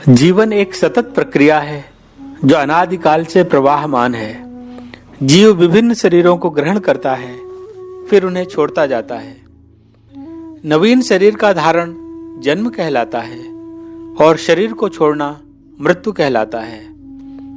जीवन एक सतत प्रक्रिया है जो अनादिकाल से प्रवाहमान है। जीव विभिन्न शरीरों को ग्रहण करता है, फिर उन्हें छोड़ता जाता है। नवीन शरीर का धारण जन्म कहलाता है और शरीर को छोड़ना मृत्यु कहलाता है,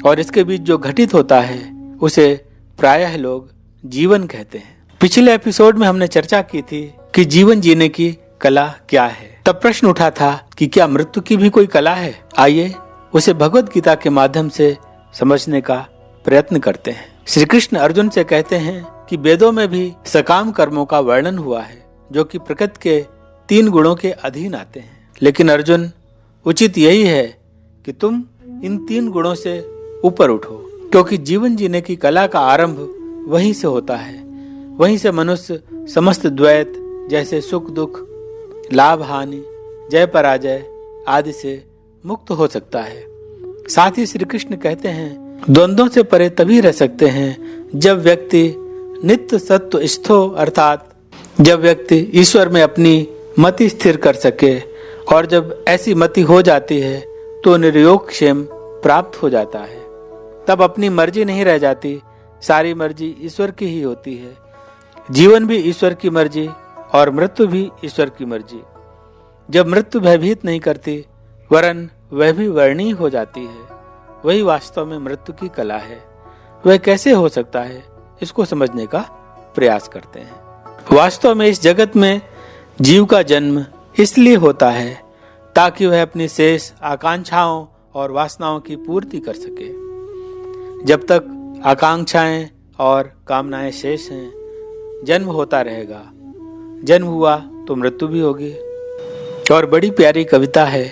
और इसके बीच जो घटित होता है उसे प्रायः लोग जीवन कहते हैं। पिछले एपिसोड में हमने चर्चा की थी कि जीवन जीने की कला क्या है। तब प्रश्न उठा था कि क्या मृत्यु की भी कोई कला है। आइए उसे भगवत गीता के माध्यम से समझने का प्रयत्न करते हैं। श्री कृष्ण अर्जुन से कहते हैं कि वेदों में भी सकाम कर्मों का वर्णन हुआ है जो कि प्रकृति के 3 गुणों के अधीन आते हैं। लेकिन अर्जुन, उचित यही है कि तुम इन 3 गुणों से ऊपर उठो, क्योंकि जीवन जीने की कला का आरंभ वहीं से होता है। वहीं से मनुष्य समस्त द्वैत जैसे सुख दुख, लाभ हानि, जय पराजय आदि से मुक्त हो सकता है। साथ ही श्री कृष्ण कहते हैं, द्वंद्वों से परे तभी रह सकते हैं जब व्यक्ति नित्य सत्व स्थो, अर्थात जब व्यक्ति ईश्वर में अपनी मति स्थिर कर सके, और जब ऐसी मति हो जाती है तो निर्योग क्षेम प्राप्त हो जाता है। तब अपनी मर्जी नहीं रह जाती, सारी मर्जी ईश्वर की ही होती है। जीवन भी ईश्वर की मर्जी और मृत्यु भी ईश्वर की मर्जी। जब मृत्यु भयभीत नहीं करती वरन वह भी वर्णीय हो जाती है, वही वास्तव में मृत्यु की कला है। वह कैसे हो सकता है, इसको समझने का प्रयास करते हैं। वास्तव में इस जगत में जीव का जन्म इसलिए होता है ताकि वह अपनी शेष आकांक्षाओं और वासनाओं की पूर्ति कर सके। जब तक आकांक्षाएं और कामनाएं शेष हैं, जन्म होता रहेगा। जन्म हुआ तो मृत्यु भी होगी। और बड़ी प्यारी कविता है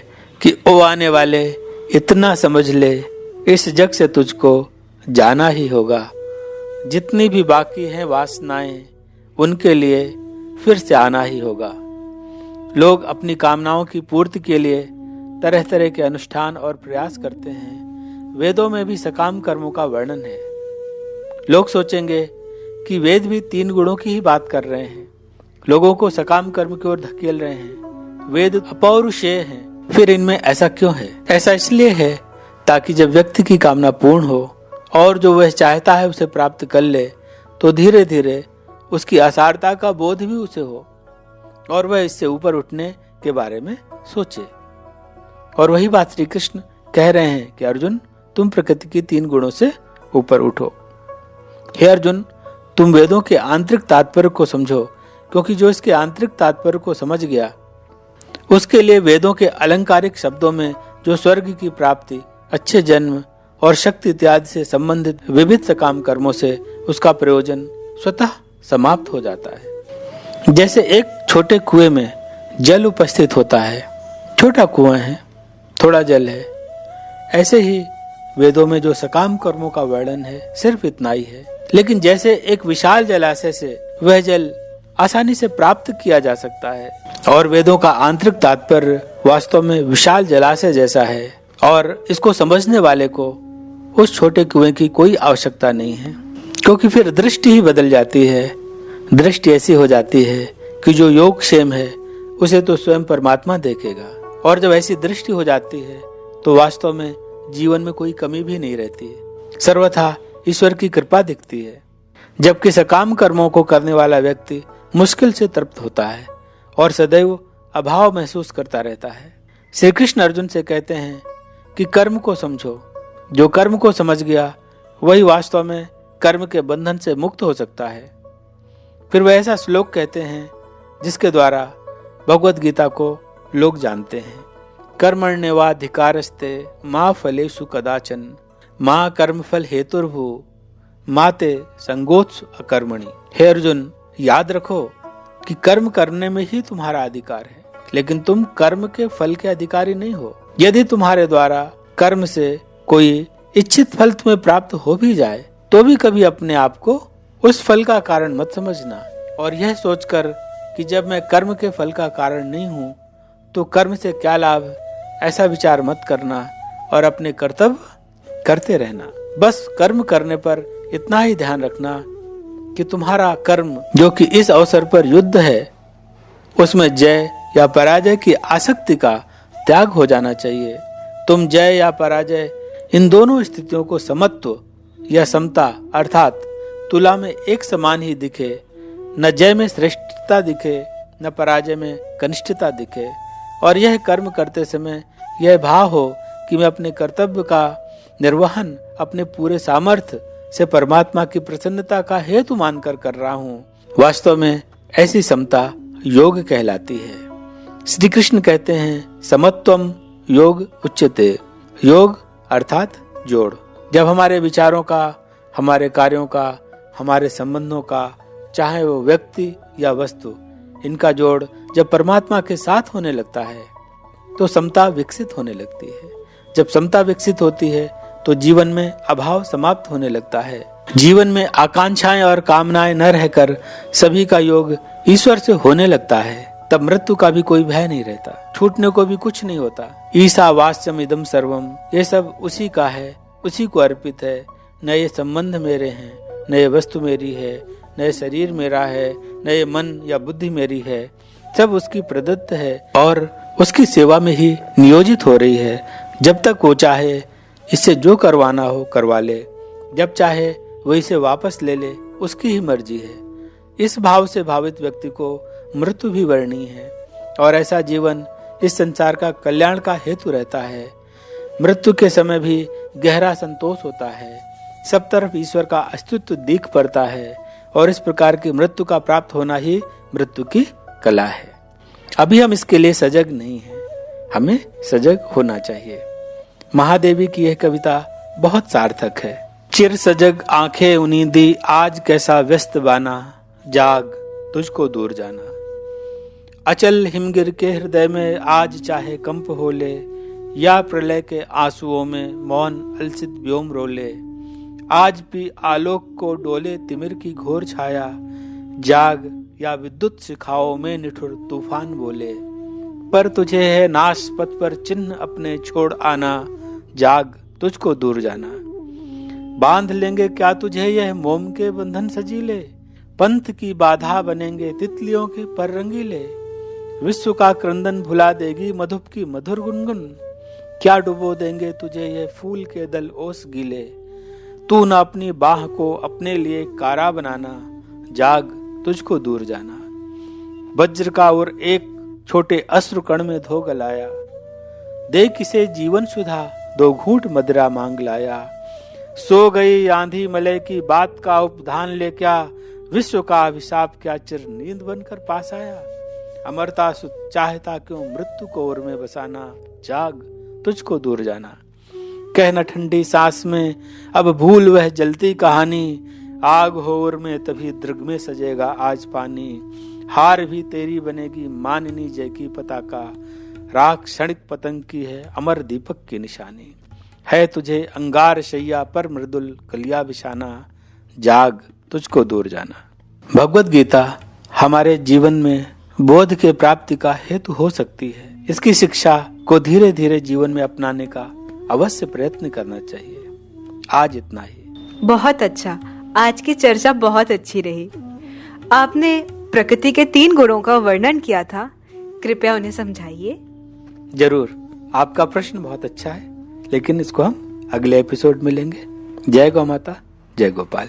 कि ओ आने वाले इतना समझ ले, इस जग से तुझको जाना ही होगा। जितनी भी बाकी हैं वासनाएं, उनके लिए फिर से आना ही होगा। लोग अपनी कामनाओं की पूर्ति के लिए तरह तरह के अनुष्ठान और प्रयास करते हैं। वेदों में भी सकाम कर्मों का वर्णन है। लोग सोचेंगे कि वेद भी 3 गुणों की ही बात कर रहे हैं, लोगों को सकाम कर्म की ओर धकेल रहे हैं। वेद अपौरुषेय हैं, फिर इनमें ऐसा क्यों है? ऐसा इसलिए है ताकि जब व्यक्ति की कामना पूर्ण हो और जो वह चाहता है उसे प्राप्त कर ले, तो धीरे धीरे उसकी असारता का बोध भी उसे हो और वह इससे ऊपर उठने के बारे में सोचे। और वही बात श्री कृष्ण कह रहे हैं कि अर्जुन, तुम प्रकृति की 3 गुणों से ऊपर उठो। हे अर्जुन, तुम वेदों के आंतरिक तात्पर्य को समझो, क्योंकि जो इसके आंतरिक तात्पर्य को समझ गया उसके लिए वेदों के अलंकारिक शब्दों में जो स्वर्ग की प्राप्ति, अच्छे जन्म और शक्ति इत्यादि से संबंधित विविध सकाम कर्मों से उसका प्रयोजन स्वतः समाप्त हो जाता है। जैसे एक छोटे कुएं में जल उपस्थित होता है, छोटा कुआं है, थोड़ा जल है, ऐसे ही वेदों में जो सकाम कर्मों का वर्णन है सिर्फ इतना ही है। लेकिन जैसे एक विशाल जलाशय से वह जल आसानी से प्राप्त किया जा सकता है, और वेदों का आंतरिक तात्पर्य वास्तव में विशाल जलाशय जैसा है, और इसको समझने वाले को उस छोटे कुएं की कोई आवश्यकता नहीं है, क्योंकि फिर दृष्टि ही बदल जाती है। दृष्टि ऐसी हो जाती है कि जो योग क्षेम है उसे तो स्वयं परमात्मा देखेगा, और जब ऐसी दृष्टि हो जाती है तो वास्तव में जीवन में कोई कमी भी नहीं रहती, सर्वथा ईश्वर की कृपा दिखती है। जबकि सकाम कर्मों को करने वाला व्यक्ति मुश्किल से तृप्त होता है और सदैव अभाव महसूस करता रहता है। श्री कृष्ण अर्जुन से कहते हैं कि कर्म को समझो। जो कर्म को समझ गया वही वास्तव में कर्म के बंधन से मुक्त हो सकता है। फिर वह ऐसा श्लोक कहते हैं जिसके द्वारा भगवत गीता को लोग जानते हैं, कर्मण्येवाधिकारस्ते मा फलेषु कदाचन माँ कर्मफल हेतुर्भु माते संगोत्सु अकर्मणि। हे अर्जुन, याद रखो कि कर्म करने में ही तुम्हारा अधिकार है, लेकिन तुम कर्म के फल के अधिकारी नहीं हो। यदि तुम्हारे द्वारा कर्म से कोई इच्छित फल तुम्हें प्राप्त हो भी जाए तो भी कभी अपने आप को उस फल का कारण मत समझना, और यह सोचकर कि जब मैं कर्म के फल का कारण नहीं हूँ तो कर्म से क्या लाभ, ऐसा विचार मत करना और अपने कर्तव्य करते रहना। बस कर्म करने पर इतना ही ध्यान रखना कि तुम्हारा कर्म जो कि इस अवसर पर युद्ध है, उसमें जय या पराजय की आसक्ति का त्याग हो जाना चाहिए। तुम जय या पराजय, इन दोनों स्थितियों को समत्व या समता अर्थात तुला में एक समान ही दिखे, न जय में श्रेष्ठता दिखे न पराजय में कनिष्ठता दिखे, और यह कर्म करते समय यह भाव हो कि मैं अपने कर्तव्य का निर्वहन अपने पूरे सामर्थ्य से परमात्मा की प्रसन्नता का हेतु मानकर कर रहा हूँ। वास्तव में ऐसी समता योग कहलाती है। श्री कृष्ण कहते हैं समत्वम योग उच्यते, योग अर्थात जोड़। जब हमारे विचारों का, हमारे कार्यों का, हमारे संबंधों का, चाहे वो व्यक्ति या वस्तु, इनका जोड़ जब परमात्मा के साथ होने लगता है तो समता विकसित होने लगती है। जब समता विकसित होती है तो जीवन में अभाव समाप्त होने लगता है। जीवन में आकांक्षाएं और कामनाएं न रहकर सभी का योग ईश्वर से होने लगता है। तब मृत्यु का भी कोई भय नहीं रहता, छूटने को भी कुछ नहीं होता। ईसा वास्यम इदम सर्वम, ये सब उसी का है, उसी को अर्पित है। न ये संबंध मेरे हैं, न ये वस्तु मेरी है, न ये शरीर मेरा है, न ये मन या बुद्धि मेरी है, सब उसकी प्रदत्त है और उसकी सेवा में ही नियोजित हो रही है। जब तक वो चाहे इससे जो करवाना हो करवा ले, जब चाहे वो इसे वापस ले ले, उसकी ही मर्जी है। इस भाव से भावित व्यक्ति को मृत्यु भी वर्णीय है और ऐसा जीवन इस संसार का कल्याण का हेतु रहता है। मृत्यु के समय भी गहरा संतोष होता है, सब तरफ ईश्वर का अस्तित्व दिख पड़ता है और इस प्रकार की मृत्यु का प्राप्त होना ही मृत्यु की कला है। अभी हम इसके लिए सजग नहीं हैं, हमें सजग होना चाहिए। महादेवी की यह कविता बहुत सार्थक है। चिर सजग आंखें उनींदी, आज कैसा व्यस्त बाना, जाग तुझको दूर जाना। अचल हिमगिर के हृदय में आज चाहे कंप हो ले, या प्रलय के आंसुओं में मौन अलसित व्योम रोले। आज भी आलोक को डोले तिमिर की घोर छाया, जाग या विद्युत शिखाओं में निठुर तूफान बोले। पर तुझे है नाश पथ पर चिन्ह अपने छोड़ आना, जाग तुझको दूर जाना। बांध लेंगे क्या तुझे यह मोम के बंधन सजीले, पंथ की बाधा बनेंगे तितलियों के पर रंगीले। विश्व का क्रंदन भुला देगी मधुप की मधुर गुनगुन, क्या डुबो देंगे तुझे ये फूल के दल ओस गीले। तू न अपनी बाह को अपने लिए कारा बनाना, जाग तुझको दूर जाना। वज्र का और एक छोटे अश्रु कण में धो गलाया, दे किसे जीवन सुधा दो घूंट मदिरा मांग लाया। सो गई आंधी मलय की बात का उपधान ले, क्या विश्व का अभिशाप क्या चिर नींद बनकर पास आया। अमरता चाहता क्यों मृत्यु को ओर में बसाना, जाग तुझको दूर जाना। कहना ठंडी सांस में अब भूल वह जलती कहानी, आग हो ओर में तभी दृग में सजेगा आज पानी। हार भी तेरी बनेगी माननी जय की पताका, राख क्षणिक पतंग की है अमर दीपक की निशानी। है तुझे अंगार शैया पर मृदुल कलिया बिछाना, जाग तुझको दूर जाना। भगवत गीता हमारे जीवन में बोध के प्राप्ति का हेतु हो सकती है। इसकी शिक्षा को धीरे धीरे जीवन में अपनाने का अवश्य प्रयत्न करना चाहिए। आज इतना ही। बहुत अच्छा, आज की चर्चा बहुत अच्छी रही। आपने प्रकृति के 3 गुणों का वर्णन किया था, कृपया उन्हें समझाइए। जरूर, आपका प्रश्न बहुत अच्छा है, लेकिन इसको हम अगले एपिसोड में लेंगे। जय गौ माता, जय गोपाल।